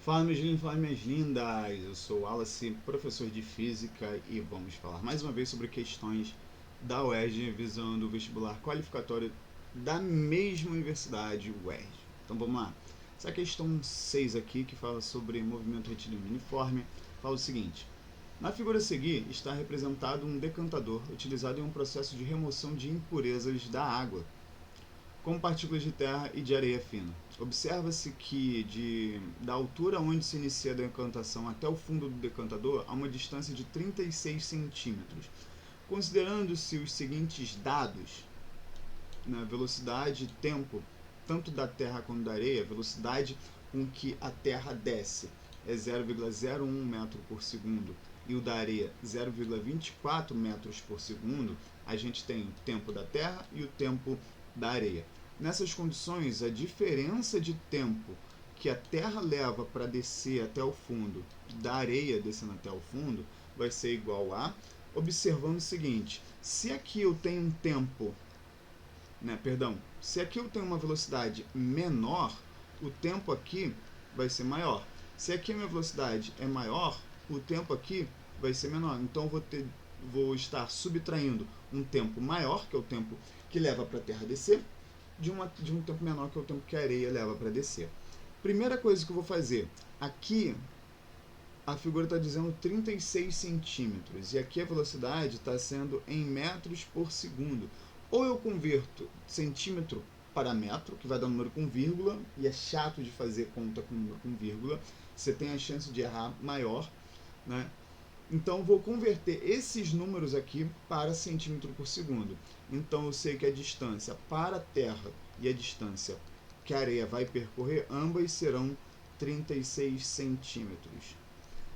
Fala meus lindos, fala minhas lindas, eu sou o Wallace, professor de Física e vamos falar mais uma vez sobre questões da UERJ visando o vestibular qualificatório da mesma universidade, UERJ. Então vamos lá. Essa questão 6 aqui, que fala sobre movimento retilíneo uniforme, fala o seguinte: na figura a seguir está representado um decantador utilizado em um processo de remoção de impurezas da água, como partículas de terra e de areia fina. Observa-se que da altura onde se inicia a decantação até o fundo do decantador há uma distância de 36 centímetros. Considerando-se os seguintes dados, na velocidade e tempo, tanto da terra quanto da areia, a velocidade com que a terra desce é 0,01 metro por segundo e o da areia 0,24 metros por segundo, a gente tem o tempo da terra e o tempo da areia. Nessas condições, a diferença de tempo que a terra leva para descer até o fundo, da areia descendo até o fundo, vai ser igual a, observando o seguinte: se aqui eu tenho um tempo, se aqui eu tenho uma velocidade menor, o tempo aqui vai ser maior. Se aqui a minha velocidade é maior, o tempo aqui vai ser menor. Então vou estar subtraindo um tempo maior, que é o tempo que leva para a terra descer, de um tempo menor, que é o tempo que a areia leva para descer. Primeira coisa que eu vou fazer, aqui a figura está dizendo 36 centímetros, e aqui a velocidade está sendo em metros por segundo. Ou eu converto centímetro para metro, que vai dar um número com vírgula, e é chato de fazer conta com número com vírgula, você tem a chance de errar maior, né? Então, vou converter esses números aqui para centímetro por segundo. Então, eu sei que a distância para a Terra e a distância que a areia vai percorrer, ambas serão 36 centímetros.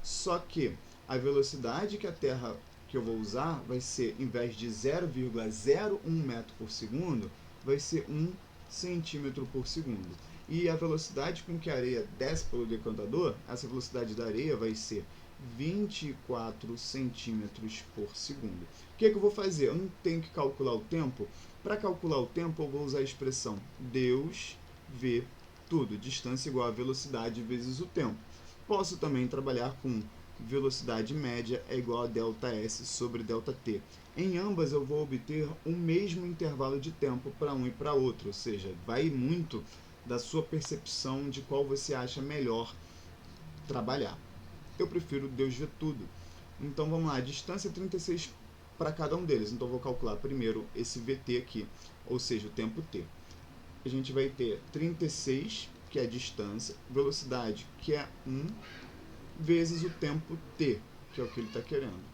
Só que a velocidade que a Terra que eu vou usar vai ser, em vez de 0,01 metro por segundo, vai ser 1 centímetro por segundo. E a velocidade com que a areia desce pelo decantador, essa velocidade da areia vai ser 24 centímetros por segundo. O que eu vou fazer? Eu não tenho que calcular o tempo. Para calcular o tempo, eu vou usar a expressão Deus vê tudo. Distância igual a velocidade vezes o tempo. Posso também trabalhar com velocidade média é igual a ΔS sobre ΔT. Em ambas eu vou obter o mesmo intervalo de tempo para um e para outro, ou seja, vai muito da sua percepção de qual você acha melhor trabalhar. Eu prefiro Deus ver tudo. Então vamos lá, a distância é 36 para cada um deles. Então vou calcular primeiro esse VT aqui, ou seja, o tempo T. A gente vai ter 36, que é a distância, velocidade, que é 1, vezes o tempo T, que é o que ele está querendo.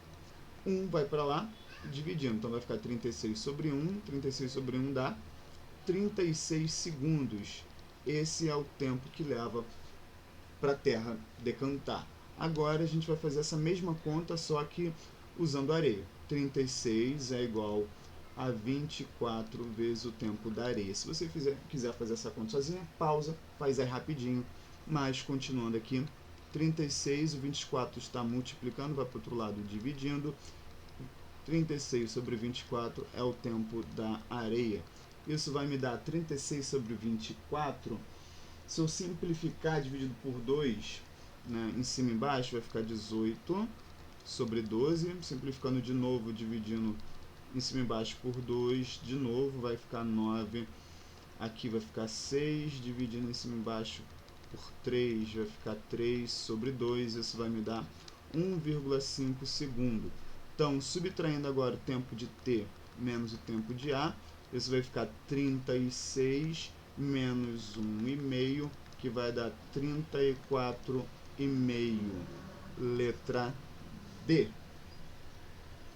1 vai para lá, dividindo. Então vai ficar 36 sobre 1, 36 sobre 1 dá 36 segundos. Esse é o tempo que leva para a Terra decantar. Agora a gente vai fazer essa mesma conta, só que usando areia. 36 é igual a 24 vezes o tempo da areia. Se você quiser fazer essa conta sozinha, pausa, faz aí rapidinho. Mas continuando aqui, 36, o 24 está multiplicando, vai para o outro lado dividindo. 36 sobre 24 é o tempo da areia. Isso vai me dar 36 sobre 24. Se eu simplificar dividido por 2, né, em cima e embaixo, vai ficar 18 sobre 12. Simplificando de novo, dividindo em cima e embaixo por 2, de novo, vai ficar 9. Aqui vai ficar 6, dividindo em cima e embaixo por 3, vai ficar 3 sobre 2. Isso vai me dar 1,5 segundo. Então, subtraindo agora o tempo de T menos o tempo de A, isso vai ficar 36 menos 1,5, que vai dar 34,5. Letra D.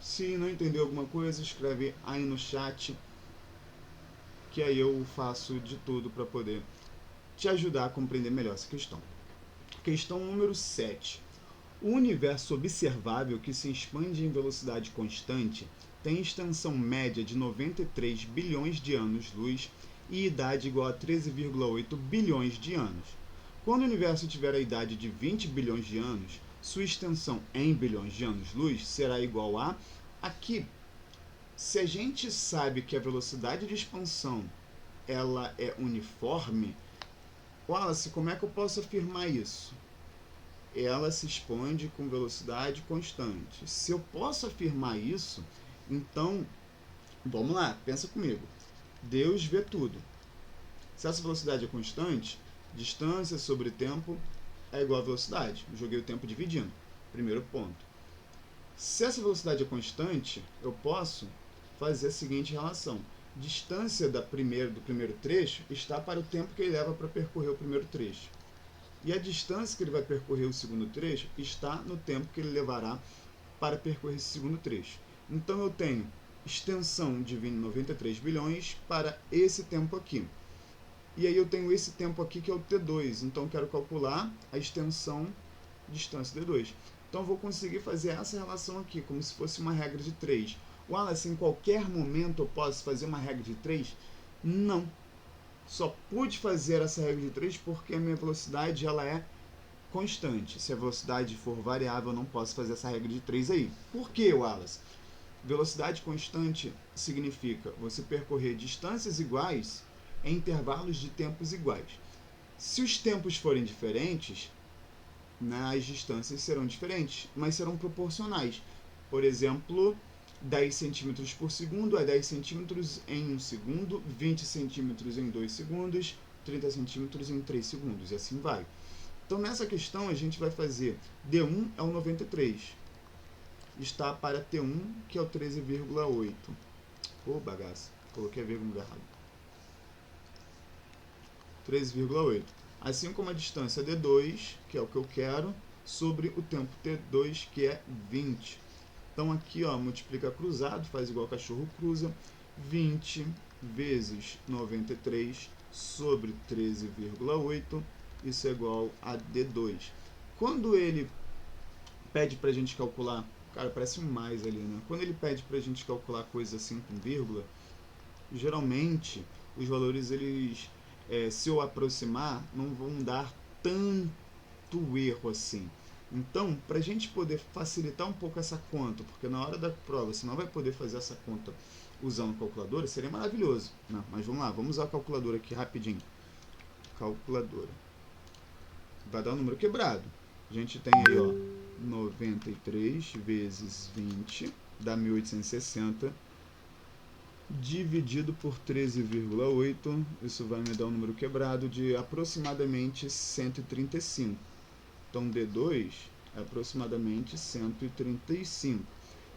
Se não entendeu alguma coisa, escreve aí no chat, que aí eu faço de tudo para poder te ajudar a compreender melhor essa questão. Questão número 7. O universo observável, que se expande em velocidade constante, tem extensão média de 93 bilhões de anos-luz e idade igual a 13,8 bilhões de anos. Quando o universo tiver a idade de 20 bilhões de anos, sua extensão em bilhões de anos-luz será igual a... Aqui, se a gente sabe que a velocidade de expansão ela é uniforme, Wallace, como é que eu posso afirmar isso? ela se expande com velocidade constante. Se eu posso afirmar isso, então, vamos lá, pensa comigo. Deus vê tudo. Se essa velocidade é constante, distância sobre tempo é igual a velocidade. Eu joguei o tempo dividindo. Primeiro ponto. Se essa velocidade é constante, eu posso fazer a seguinte relação. Distância do primeiro trecho está para o tempo que ele leva para percorrer o primeiro trecho. E a distância que ele vai percorrer o segundo trecho está no tempo que ele levará para percorrer esse segundo trecho. Então eu tenho extensão de 93 bilhões para esse tempo aqui. E aí eu tenho esse tempo aqui que é o T2. Então eu quero calcular a extensão distância D2. Então eu vou conseguir fazer essa relação aqui, como se fosse uma regra de 3. Wallace, em qualquer momento eu posso fazer uma regra de 3? Não. Só pude fazer essa regra de 3 porque a minha velocidade ela é constante. Se a velocidade for variável, eu não posso fazer essa regra de 3 aí. Por que, Wallace? Velocidade constante significa você percorrer distâncias iguais em intervalos de tempos iguais. Se os tempos forem diferentes, as distâncias serão diferentes, mas serão proporcionais. Por exemplo, 10 centímetros por segundo é 10 centímetros em 1 segundo, 20 centímetros em 2 segundos, 30 centímetros em 3 segundos, e assim vai. Então, nessa questão, a gente vai fazer D1 é o 93. Está para T1, que é o 13,8. Ô, bagaça, coloquei a vírgula errada. 13,8. Assim como a distância D2, que é o que eu quero, sobre o tempo T2, que é 20. Então aqui, ó, multiplica cruzado, faz igual cachorro cruza, 20 vezes 93 sobre 13,8, isso é igual a D2. Quando ele pede pra gente calcular, cara, parece um mais ali, né? Quando ele pede pra gente calcular coisa assim com vírgula, geralmente os valores, eles, se eu aproximar, não vão dar tanto erro assim. Então, para a gente poder facilitar um pouco essa conta, porque na hora da prova você não vai poder fazer essa conta usando calculadora, seria maravilhoso. Não, mas vamos lá, vamos usar a calculadora aqui rapidinho. Calculadora. Vai dar um número quebrado. A gente tem aí, ó, 93 vezes 20 dá 1860. Dividido por 13,8, isso vai me dar um número quebrado de aproximadamente 135. Então, D2 é aproximadamente 135.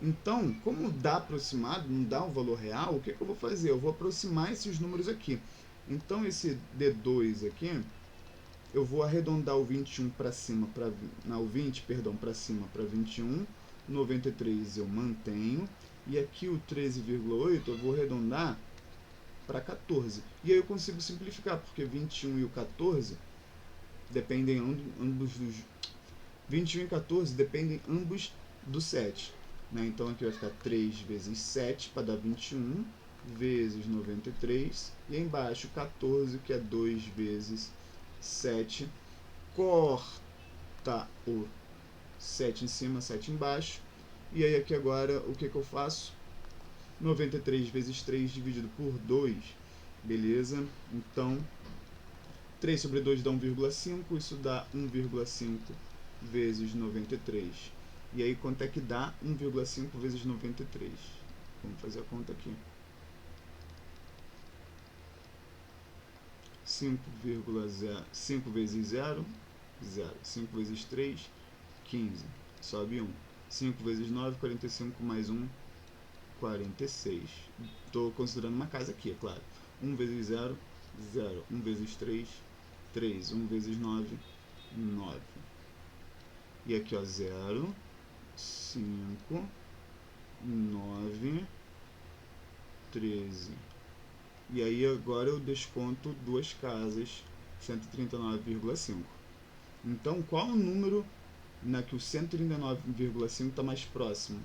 Então, como dá aproximado, não dá um valor real, o que eu vou fazer? Eu vou aproximar esses números aqui. Então, esse D2 aqui, eu vou arredondar o 21 para cima, o 20, perdão, para cima para 21. 93 eu mantenho. E aqui o 13,8 eu vou arredondar para 14. E aí eu consigo simplificar, porque 21 e o 14 dependem ambos dos... 21 e 14 dependem ambos do 7. Né? Então aqui vai ficar 3 vezes 7 para dar 21, vezes 93. E aí embaixo 14, que é 2 vezes 7. Corta o 7 em cima, 7 embaixo. E aí aqui agora, o que eu faço? 93 vezes 3 dividido por 2. Beleza? Então, 3 sobre 2 dá 1,5. Isso dá 1,5 vezes 93. E aí, quanto é que dá 1,5 vezes 93? Vamos fazer a conta aqui. 5 vezes 0, 0. 5 vezes 3, 15. Sobe 1. 5 vezes 9, 45 mais 1, 46. Estou considerando uma casa aqui, é claro. 1 vezes 0, 0. 1 vezes 3, 3. 1 vezes 9, 9. E aqui, ó, 0, 5, 9, 13. E aí agora eu desconto duas casas, 139,5. Então, qual o número que o 139,5 está mais próximo?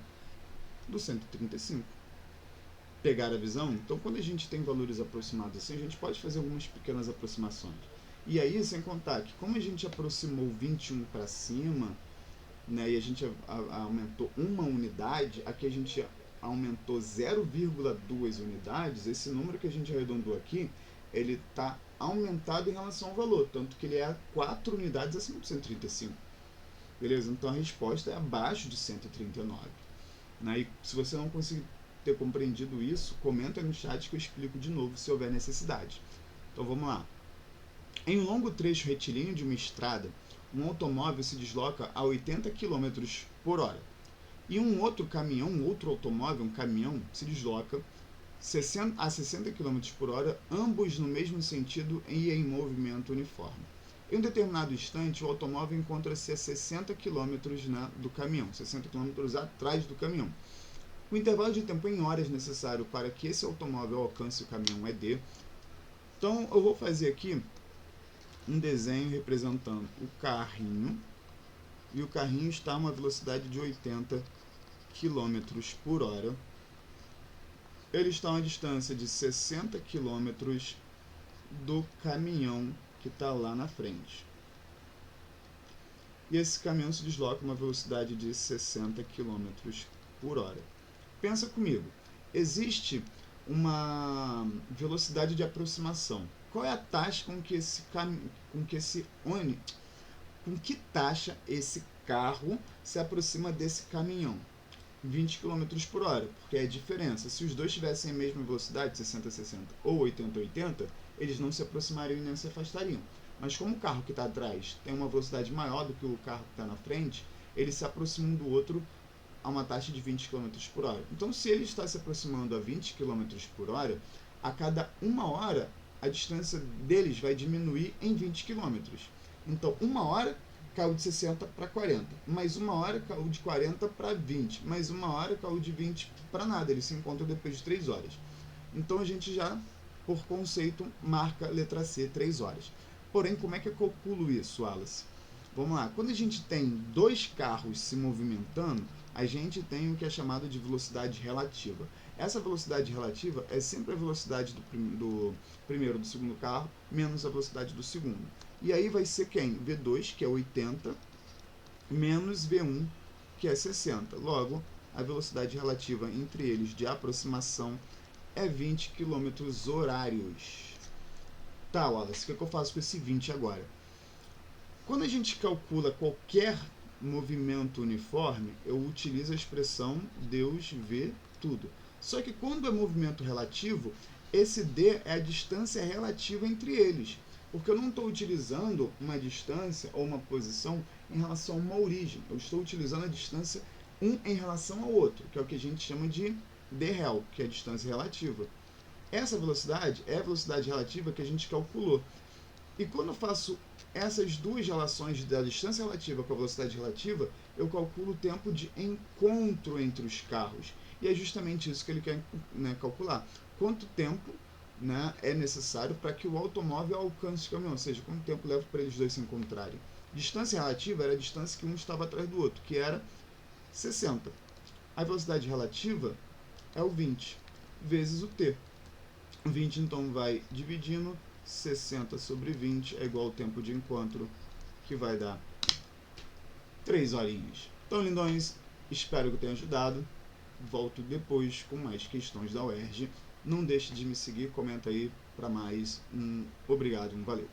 Do 135. Pegar a visão? Então, quando a gente tem valores aproximados assim, a gente pode fazer algumas pequenas aproximações. E aí, sem contar que como a gente aproximou 21 para cima, né, e a gente aumentou uma unidade, aqui a gente aumentou 0,2 unidades, esse número que a gente arredondou aqui, ele está aumentado em relação ao valor, tanto que ele é 4 unidades acima do 135. beleza? Então a resposta é abaixo de 139. Né? E se você não conseguir ter compreendido isso, comenta no chat que eu explico de novo se houver necessidade. Então vamos lá. Em um longo trecho retilíneo de uma estrada, um automóvel se desloca a 80 km por hora. E um outro caminhão, um outro automóvel, um caminhão, se desloca a 60 km por hora, ambos no mesmo sentido e em movimento uniforme. Em um determinado instante, o automóvel encontra-se a 60 km do caminhão, 60 km atrás do caminhão. O intervalo de tempo em horas necessário para que esse automóvel alcance o caminhão é d. Então, eu vou fazer aqui um desenho representando o carrinho, e o carrinho está a uma velocidade de 80 km por hora. Ele está a uma distância de 60 km do caminhão que está lá na frente. E esse caminhão se desloca a uma velocidade de 60 km por hora. Pensa comigo, existe uma velocidade de aproximação. Qual é a taxa com que taxa esse carro se aproxima desse caminhão? 20 km por hora, porque é a diferença. Se os dois tivessem a mesma velocidade, 60, 60 ou 80, 80, eles não se aproximariam e nem se afastariam. Mas como o carro que está atrás tem uma velocidade maior do que o carro que está na frente, eles se aproximam um do outro a uma taxa de 20 km por hora. Então, se ele está se aproximando a 20 km por hora, a cada uma hora a distância deles vai diminuir em 20 km. Então, uma hora caiu de 60 para 40, mais uma hora caiu de 40 para 20, mais uma hora caiu de 20 para nada, eles se encontram depois de 3 horas. Então a gente já, por conceito, marca a letra C, 3 horas. Porém, como é que eu calculo isso, Wallace? Vamos lá, quando a gente tem dois carros se movimentando, a gente tem o que é chamado de velocidade relativa. Essa velocidade relativa é sempre a velocidade do primeiro do segundo carro menos a velocidade do segundo. E aí vai ser quem? V2, que é 80, menos V1, que é 60. Logo, a velocidade relativa entre eles de aproximação é 20 km horários. Tá, Wallace, o que eu faço com esse 20 agora? Quando a gente calcula qualquer movimento uniforme, eu utilizo a expressão Deus vê tudo. Só que quando é movimento relativo, esse D é a distância relativa entre eles. Porque eu não estou utilizando uma distância ou uma posição em relação a uma origem. Eu estou utilizando a distância um em relação ao outro, que é o que a gente chama de d-rel, que é a distância relativa. Essa velocidade é a velocidade relativa que a gente calculou. E quando eu faço essas duas relações da distância relativa com a velocidade relativa, eu calculo o tempo de encontro entre os carros. E é justamente isso que ele quer, né, calcular. Quanto tempo, né, é necessário para que o automóvel alcance o caminhão, ou seja, quanto tempo leva para eles dois se encontrarem. Distância relativa era a distância que um estava atrás do outro, que era 60. A velocidade relativa é o 20 vezes o t. O 20 então vai dividindo, 60 sobre 20 é igual ao tempo de encontro, que vai dar 3 horinhas. Então, lindões, espero que eu tenha ajudado. Volto depois com mais questões da UERJ. Não deixe de me seguir, comenta aí para mais. Obrigado, valeu.